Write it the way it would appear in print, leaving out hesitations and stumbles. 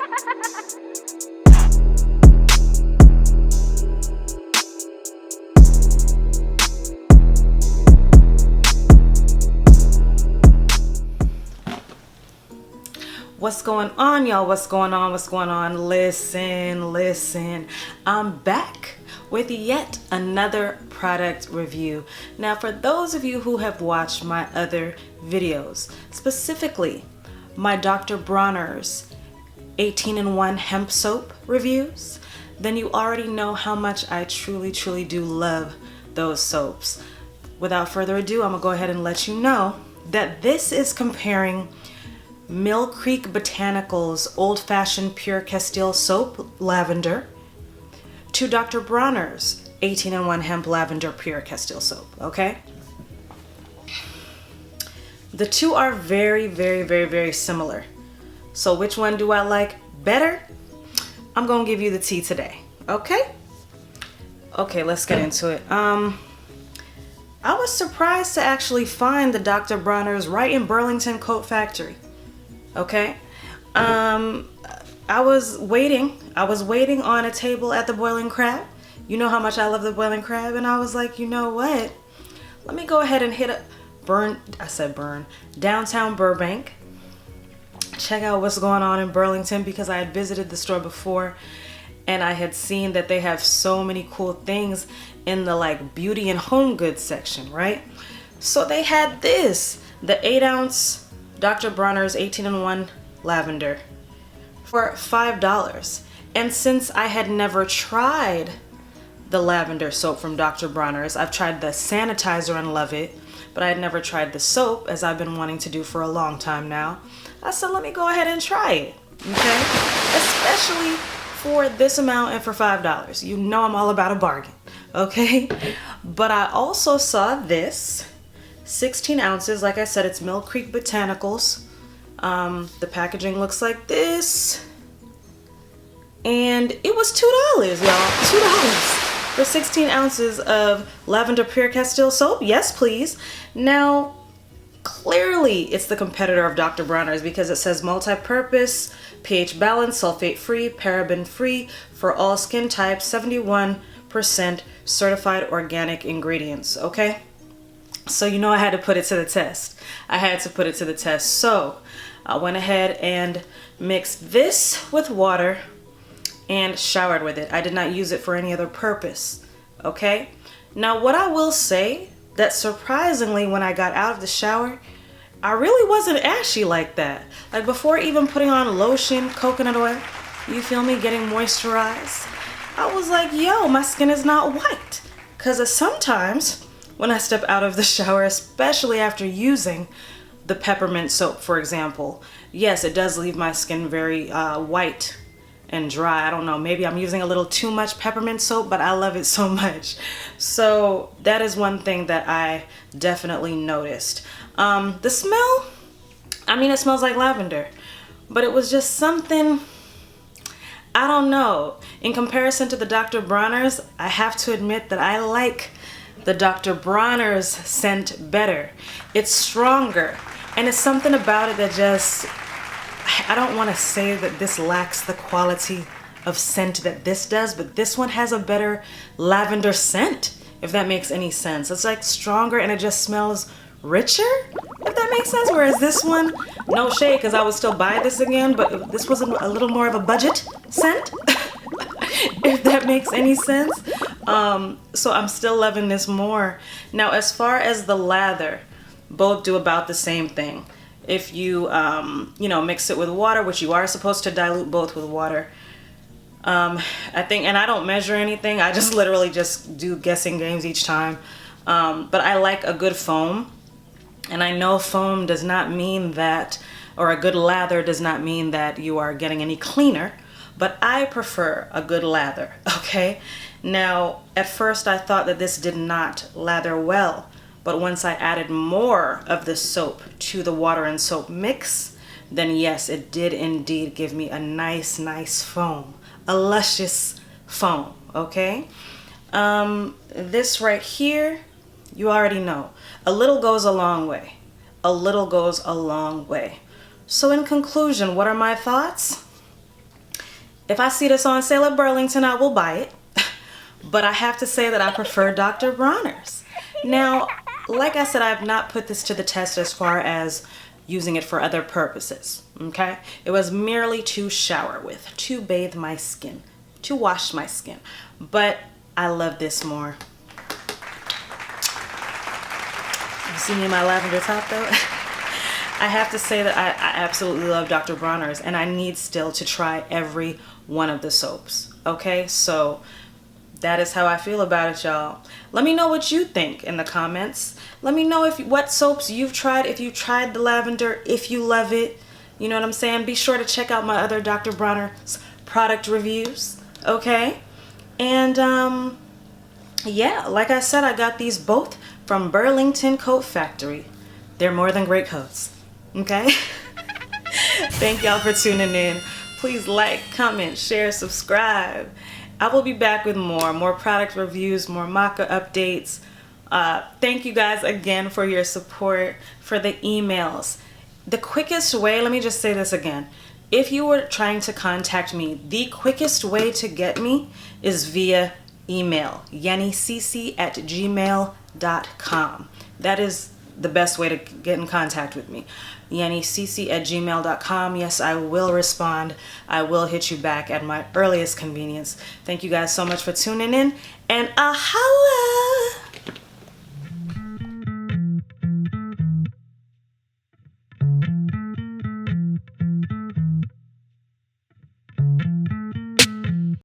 What's going on, y'all? What's going on? What's going on? Listen. I'm back with yet another product review. Now, for those of you who have watched my other videos, specifically my Dr. Bronner'S 18-in-1 hemp soap reviews, then you already know how much I truly do love those soaps. Without further ado, I'm gonna go ahead and let you know that this is comparing Milcreek Botanicals Old Fashioned Pure Castile Soap Lavender to Dr. Bronner'S 18-in-1 Hemp Lavender Pure Castile Soap, okay? The two are very similar. So which one do I like better? I'm gonna give you the tea today, okay? Okay, let's get into it. I was surprised to actually find the Dr. Bronner'S right in Burlington Coat Factory. Okay, I was waiting on a table at the Boiling Crab. You know how much I love the Boiling Crab, and I was like, you know what? Let me go ahead and hit up downtown Burbank. Check out what's going on in Burlington, because I had visited the store before and I had seen that they have so many cool things in the like beauty and home goods section, right? So they had this, the 8-ounce Dr. Bronner'S 18-in-1 Lavender for $5. And since I had never tried the lavender soap from Dr. Bronner'S, I've tried the sanitizer and love it, but I had never tried the soap, as I've been wanting to do for a long time now. I said, let me go ahead and try it, okay? Especially for this amount and for $5. You know I'm all about a bargain, okay? But I also saw this. 16 ounces, like I said, it's Milcreek Botanicals. The packaging looks like this. And it was $2, y'all. $2 for 16 ounces of Lavender Pure Castile soap. Yes, please. Now, clearly it's the competitor of Dr. Bronner'S, because it says multi-purpose, pH balanced, sulfate-free, paraben-free for all skin types, 71% certified organic ingredients, okay? So you know I had to put it to the test. So I went ahead and mixed this with water and showered with it. I did not use it for any other purpose, okay? Now what I will say, that surprisingly when I got out of the shower, I really wasn't ashy like that. Like before even putting on lotion, coconut oil, you feel me, getting moisturized, I was like, yo, my skin is not white. Because sometimes when I step out of the shower, especially after using the peppermint soap, for example, yes, it does leave my skin very white and dry. I don't know, maybe I'm using a little too much peppermint soap, but I love it so much. So that is one thing that I definitely noticed. The smell, I mean, it smells like lavender, but it was just something, I don't know. In comparison to the Dr. Bronner'S, I have to admit that I like the Dr. Bronner'S scent better. It's stronger, and it's something about it that just, I don't want to say that this lacks the quality of scent that this does, but this one has a better lavender scent, if that makes any sense. It's like stronger and it just smells richer, if that makes sense. Whereas this one, no shade, because I would still buy this again, but this was a little more of a budget scent, if that makes any sense. So I'm still loving this more. Now, as far as the lather, both do about the same thing. If you, you know, mix it with water, which you are supposed to dilute both with water. I think, and I don't measure anything. I just literally just do guessing games each time. But I like a good foam. And I know foam does not mean that, or a good lather does not mean that you are getting any cleaner. But I prefer a good lather, okay? Now, at first I thought that this did not lather well, but once I added more of the soap to the water and soap mix, then yes, it did indeed give me a nice foam, a luscious foam, okay? This right here, you already know, a little goes a long way. A little goes a long way. So in conclusion, what are my thoughts? If I see this on sale at Burlington, I will buy it. But I have to say that I prefer Dr. Bronner's. Now, like I said, I have not put this to the test as far as using it for other purposes, okay? It was merely to shower with, to bathe my skin, to wash my skin. But I love this more. You see me in my lavender top though? I have to say that I absolutely love Dr. Bronner's, and I need still to try every one of the soaps, okay? So that is how I feel about it, y'all. Let me know what you think in the comments. Let me know what soaps you've tried, if you tried the lavender, if you love it. You know what I'm saying? Be sure to check out my other Dr. Bronner's product reviews, okay? And yeah, like I said, I got these both from Burlington Coat Factory. They're more than great coats, okay? Thank y'all for tuning in. Please like, comment, share, subscribe. I will be back with more product reviews, more Maca updates. Thank you guys again for your support, for the emails. The quickest way, let me just say this again. If you were trying to contact me, the quickest way to get me is via email, yanniceecee@gmail.com. That is the best way to get in contact with me. yanniceecee@gmail.com. Yes, I will respond. I will hit you back at my earliest convenience. Thank you guys so much for tuning in, and holla!